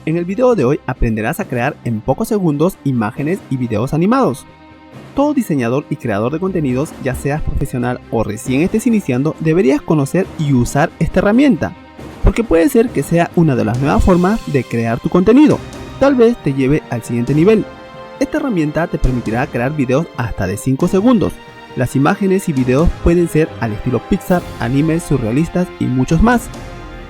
En el video de hoy aprenderás a crear en pocos segundos imágenes y videos animados. Todo diseñador y creador de contenidos, ya seas profesional o recién estés iniciando, deberías conocer y usar esta herramienta, porque puede ser que sea una de las nuevas formas de crear tu contenido. Tal vez te lleve al siguiente nivel. Esta herramienta te permitirá crear videos hasta de 5 segundos. Las imágenes y videos pueden ser al estilo Pixar, animes, surrealistas y muchos más.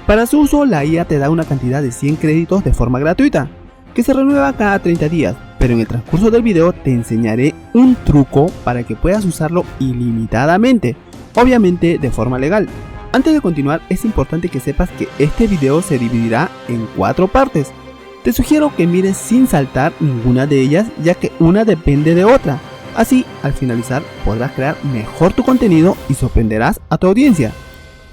Para su uso, la IA te da una cantidad de 100 créditos de forma gratuita, que se renueva cada 30 días, pero en el transcurso del video te enseñaré un truco para que puedas usarlo ilimitadamente, obviamente de forma legal. Antes de continuar, es importante que sepas que este video se dividirá en 4 partes. Te sugiero que mires sin saltar ninguna de ellas, ya que una depende de otra. Así, al finalizar, podrás crear mejor tu contenido y sorprenderás a tu audiencia.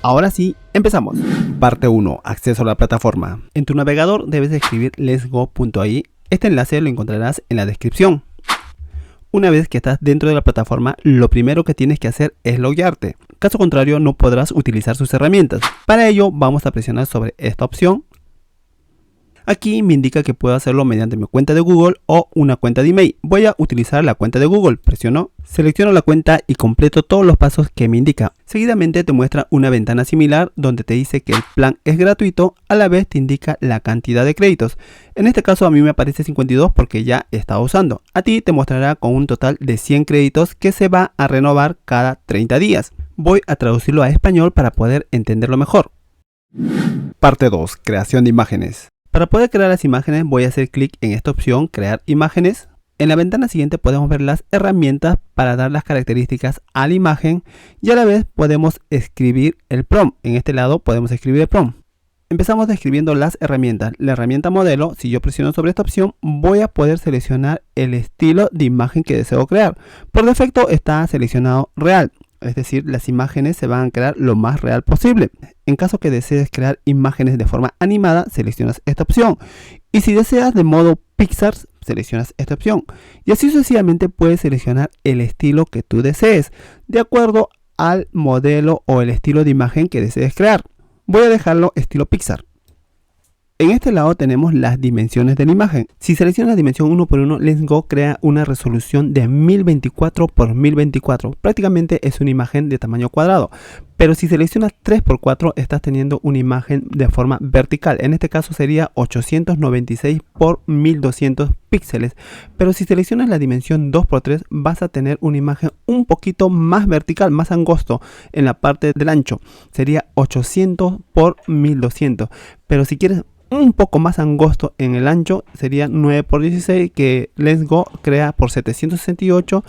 Ahora sí, empezamos. Parte 1. Acceso a la plataforma. En tu navegador debes escribir letsgo.ai. Este enlace lo encontrarás en la descripción. Una vez que estás dentro de la plataforma, lo primero que tienes que hacer es loguearte. Caso contrario, no podrás utilizar sus herramientas. Para ello, vamos a presionar sobre esta opción. Aquí me indica que puedo hacerlo mediante mi cuenta de Google o una cuenta de email. Voy a utilizar la cuenta de Google. Presiono, selecciono la cuenta y completo todos los pasos que me indica. Seguidamente te muestra una ventana similar donde te dice que el plan es gratuito, a la vez te indica la cantidad de créditos. En este caso a mí me aparece 52 porque ya he estado usando. A ti te mostrará con un total de 100 créditos que se va a renovar cada 30 días. Voy a traducirlo a español para poder entenderlo mejor. Parte 2. Creación de imágenes. Para poder crear las imágenes voy a hacer clic en esta opción, crear imágenes. En la ventana siguiente podemos ver las herramientas para dar las características a la imagen y a la vez podemos escribir el prompt. En este lado podemos escribir el prompt. Empezamos describiendo las herramientas. La herramienta modelo, si yo presiono sobre esta opción, voy a poder seleccionar el estilo de imagen que deseo crear. Por defecto está seleccionado real. Es decir, las imágenes se van a crear lo más real posible. En caso que desees crear imágenes de forma animada, seleccionas esta opción. Y si deseas de modo Pixar, seleccionas esta opción. Y así sucesivamente puedes seleccionar el estilo que tú desees, de acuerdo al modelo o el estilo de imagen que desees crear. Voy a dejarlo estilo Pixar. En este lado tenemos las dimensiones de la imagen. Si seleccionas la dimensión 1x1, letsgo crea una resolución de 1024 x 1024. Prácticamente es una imagen de tamaño cuadrado. Pero si seleccionas 3x4, estás teniendo una imagen de forma vertical. En este caso sería 896 x 1200 píxeles. Pero si seleccionas la dimensión 2x3, vas a tener una imagen un poquito más vertical, más angosto en la parte del ancho. Sería 800 x 1200. Pero si quieres un poco más angosto en el ancho, sería 9x16, que letsgo crea por 768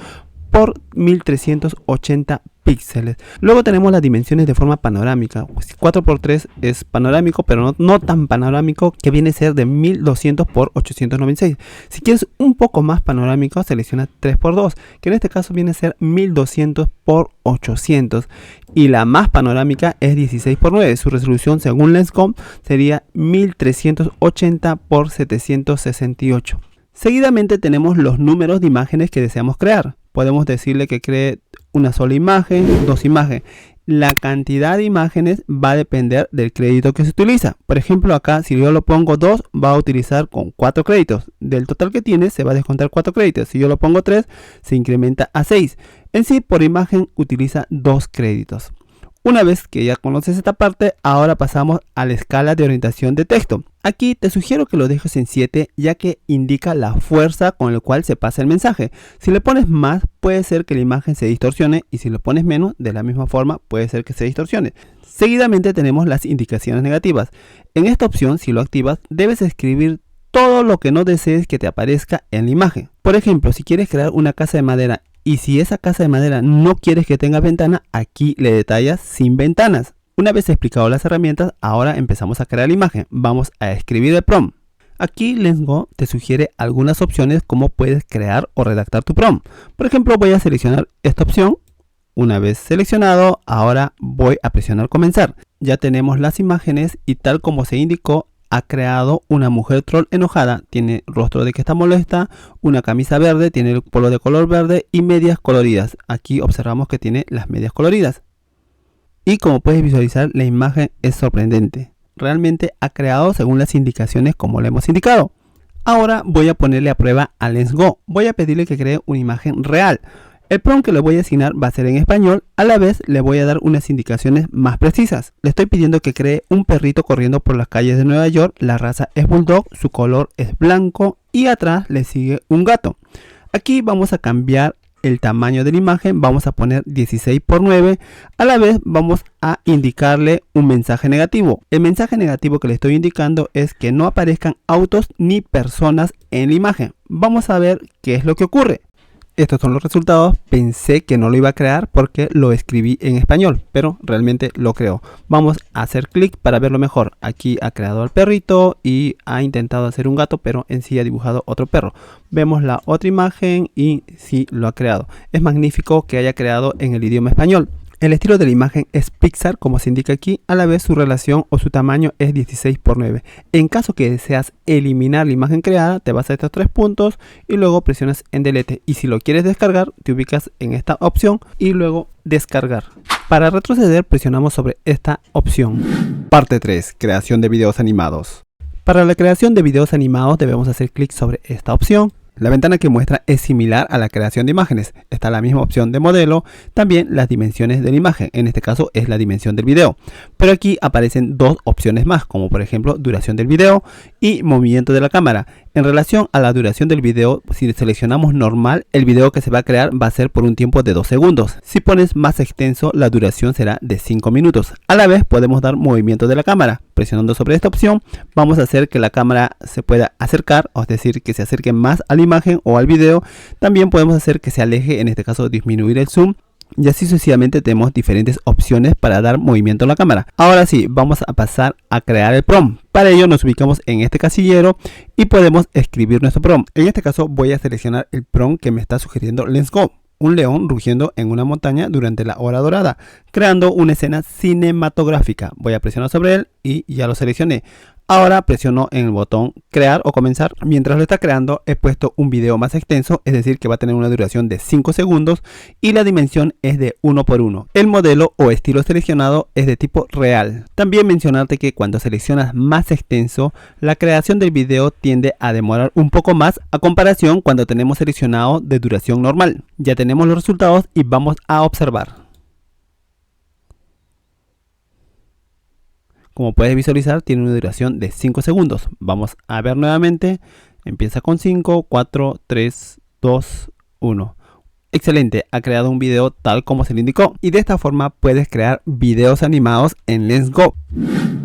por 1380 píxeles. Luego tenemos las dimensiones de forma panorámica. 4x3 es panorámico, pero no tan panorámico, que viene a ser de 1200 por 896. Si quieres un poco más panorámico, selecciona 3x2, que en este caso viene a ser 1200 por 800. Y la más panorámica es 16x9. Su resolución según letsgo sería 1380 por 768. Seguidamente tenemos los números de imágenes que deseamos crear. Podemos decirle que cree una sola imagen, 2 imágenes. La cantidad de imágenes va a depender del crédito que se utiliza. Por ejemplo, acá si yo lo pongo 2, va a utilizar con 4 créditos. Del total que tiene se va a descontar 4 créditos. Si yo lo pongo 3, se incrementa a 6. En sí, por imagen utiliza 2 créditos. Una vez que ya conoces esta parte, ahora pasamos a la escala de orientación de texto. Aquí te sugiero que lo dejes en 7, ya que indica la fuerza con la cual se pasa el mensaje. Si le pones más, puede ser que la imagen se distorsione, y si le pones menos, de la misma forma puede ser que se distorsione. Seguidamente tenemos las indicaciones negativas. En esta opción, si lo activas, debes escribir todo lo que no desees que te aparezca en la imagen. Por ejemplo, si quieres crear una casa de madera y si esa casa de madera no quieres que tenga ventana, aquí le detallas sin ventanas. Una vez explicado las herramientas, ahora empezamos a crear la imagen. Vamos a escribir el prompt. Aquí letsgo te sugiere algunas opciones como puedes crear o redactar tu prompt. Por ejemplo, voy a seleccionar esta opción. Una vez seleccionado, ahora voy a presionar comenzar. Ya tenemos las imágenes y tal como se indicó, ha creado una mujer troll enojada. Tiene rostro de que está molesta, una camisa verde, tiene el polo de color verde y medias coloridas. Aquí observamos que tiene las medias coloridas. Y como puedes visualizar, la imagen es sorprendente. realmente ha creado según las indicaciones como le hemos indicado. Ahora voy a ponerle a prueba a LensGo. Voy a pedirle que cree una imagen real. El prompt que le voy a asignar va a ser en español, a la vez le voy a dar unas indicaciones más precisas. Le estoy pidiendo que cree un perrito corriendo por las calles de Nueva York, la raza es Bulldog, su color es blanco y atrás le sigue un gato. Aquí vamos a cambiar el tamaño de la imagen, vamos a poner 16:9, a la vez vamos a indicarle un mensaje negativo. El mensaje negativo que le estoy indicando es que no aparezcan autos ni personas en la imagen. Vamos a ver qué es lo que ocurre. Estos son los resultados. Pensé que no lo iba a crear porque lo escribí en español, pero realmente lo creó. Vamos a hacer clic para verlo mejor. Aquí ha creado al perrito y ha intentado hacer un gato, pero en sí ha dibujado otro perro. Vemos la otra imagen y sí lo ha creado. Es magnífico que haya creado en el idioma español. El estilo de la imagen es Pixar, como se indica aquí, a la vez su relación o su tamaño es 16:9. En caso que deseas eliminar la imagen creada, te vas a estos tres puntos y luego presionas en Delete. Y si lo quieres descargar, te ubicas en esta opción y luego descargar. Para retroceder, presionamos sobre esta opción. Parte 3. Creación de videos animados. Para la creación de videos animados debemos hacer clic sobre esta opción. La ventana que muestra es similar a la creación de imágenes. Está la misma opción de modelo, también las dimensiones de la imagen, en este caso es la dimensión del video. Pero aquí aparecen dos opciones más, como por ejemplo duración del video y movimiento de la cámara. En relación a la duración del video, si seleccionamos normal, el video que se va a crear va a ser por un tiempo de 2 segundos. Si pones más extenso, la duración será de 5 minutos. A la vez podemos dar movimiento de la cámara. Presionando sobre esta opción, vamos a hacer que la cámara se pueda acercar, es decir, que se acerque más a la imagen o al video. También podemos hacer que se aleje, en este caso disminuir el zoom. Y así sucesivamente tenemos diferentes opciones para dar movimiento a la cámara. Ahora sí, vamos a pasar a crear el prompt. Para ello nos ubicamos en este casillero y podemos escribir nuestro prompt. En este caso voy a seleccionar el prompt que me está sugiriendo LensGo. Un león rugiendo en una montaña durante la hora dorada, creando una escena cinematográfica. Voy a presionar sobre él y ya lo seleccioné. Ahora presiono en el botón crear o comenzar. Mientras lo está creando he puesto un video más extenso, es decir que va a tener una duración de 5 segundos y la dimensión es de 1:1. El modelo o estilo seleccionado es de tipo real. También mencionarte que cuando seleccionas más extenso, la creación del video tiende a demorar un poco más a comparación cuando tenemos seleccionado de duración normal. Ya tenemos los resultados y vamos a observar. Como puedes visualizar, tiene una duración de 5 segundos. Vamos a ver nuevamente. Empieza con 5, 4, 3, 2, 1. Excelente, ha creado un video tal como se le indicó. Y de esta forma puedes crear videos animados en LensGo.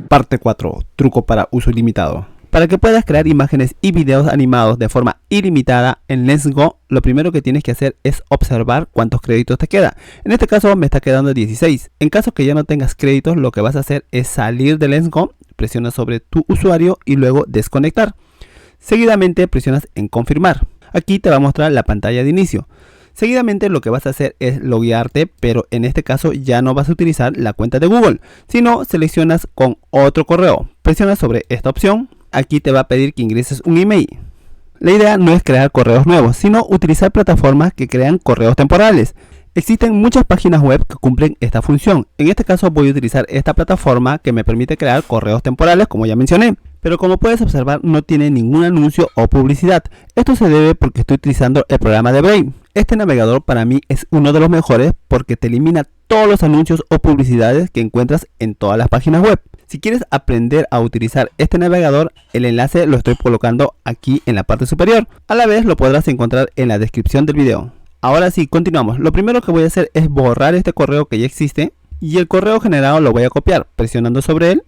Parte 4. Truco para uso ilimitado. Para que puedas crear imágenes y videos animados de forma ilimitada en LensGo, lo primero que tienes que hacer es observar cuántos créditos te queda. En este caso me está quedando 16. En caso que ya no tengas créditos, lo que vas a hacer es salir de LensGo, presionas sobre tu usuario y luego desconectar. Seguidamente presionas en confirmar. Aquí te va a mostrar la pantalla de inicio. Seguidamente lo que vas a hacer es loguearte, pero en este caso ya no vas a utilizar la cuenta de Google, sino seleccionas con otro correo. Presionas sobre esta opción. Aquí te va a pedir que ingreses un email. La idea no es crear correos nuevos, sino utilizar plataformas que crean correos temporales. Existen muchas páginas web que cumplen esta función. En este caso voy a utilizar esta plataforma que me permite crear correos temporales, como ya mencioné. Pero como puedes observar, no tiene ningún anuncio o publicidad. Esto se debe porque estoy utilizando el programa de Brave. Este navegador para mí es uno de los mejores porque te elimina todos los anuncios o publicidades que encuentras en todas las páginas web. Si quieres aprender a utilizar este navegador, el enlace lo estoy colocando aquí en la parte superior. A la vez lo podrás encontrar en la descripción del video. Ahora sí, continuamos. Lo primero que voy a hacer es borrar este correo que ya existe y el correo generado lo voy a copiar. Presionando sobre él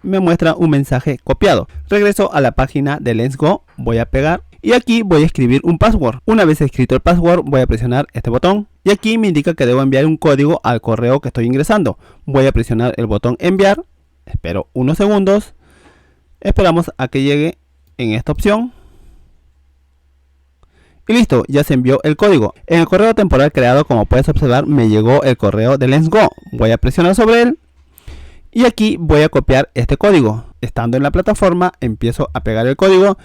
me muestra un mensaje copiado. Regreso a la página de LensGo, voy a pegar y aquí voy a escribir un password. Una vez escrito el password voy a presionar este botón y aquí me indica que debo enviar un código al correo que estoy ingresando. Voy a presionar el botón enviar. Espero unos segundos, esperamos a que llegue en esta opción y listo, ya se envió el código. En el correo temporal creado, como puedes observar, me llegó el correo de LensGo. Voy a presionar sobre él y aquí voy a copiar este código. Estando en la plataforma, empiezo a pegar el código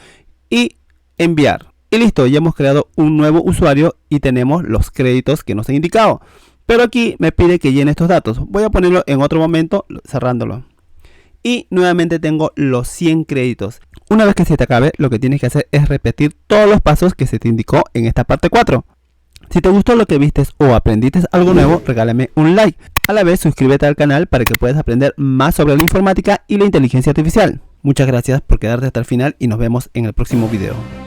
y enviar. Y listo, ya hemos creado un nuevo usuario y tenemos los créditos que nos han indicado. Pero aquí me pide que llene estos datos. Voy a ponerlo en otro momento cerrándolo. y nuevamente tengo los 100 créditos. Una vez que se te acabe, lo que tienes que hacer es repetir todos los pasos que se te indicó en esta parte 4. Si te gustó lo que vistes o aprendiste algo nuevo, regálame un like. A la vez suscríbete al canal para que puedas aprender más sobre la informática y la inteligencia artificial. Muchas gracias por quedarte hasta el final y nos vemos en el próximo video.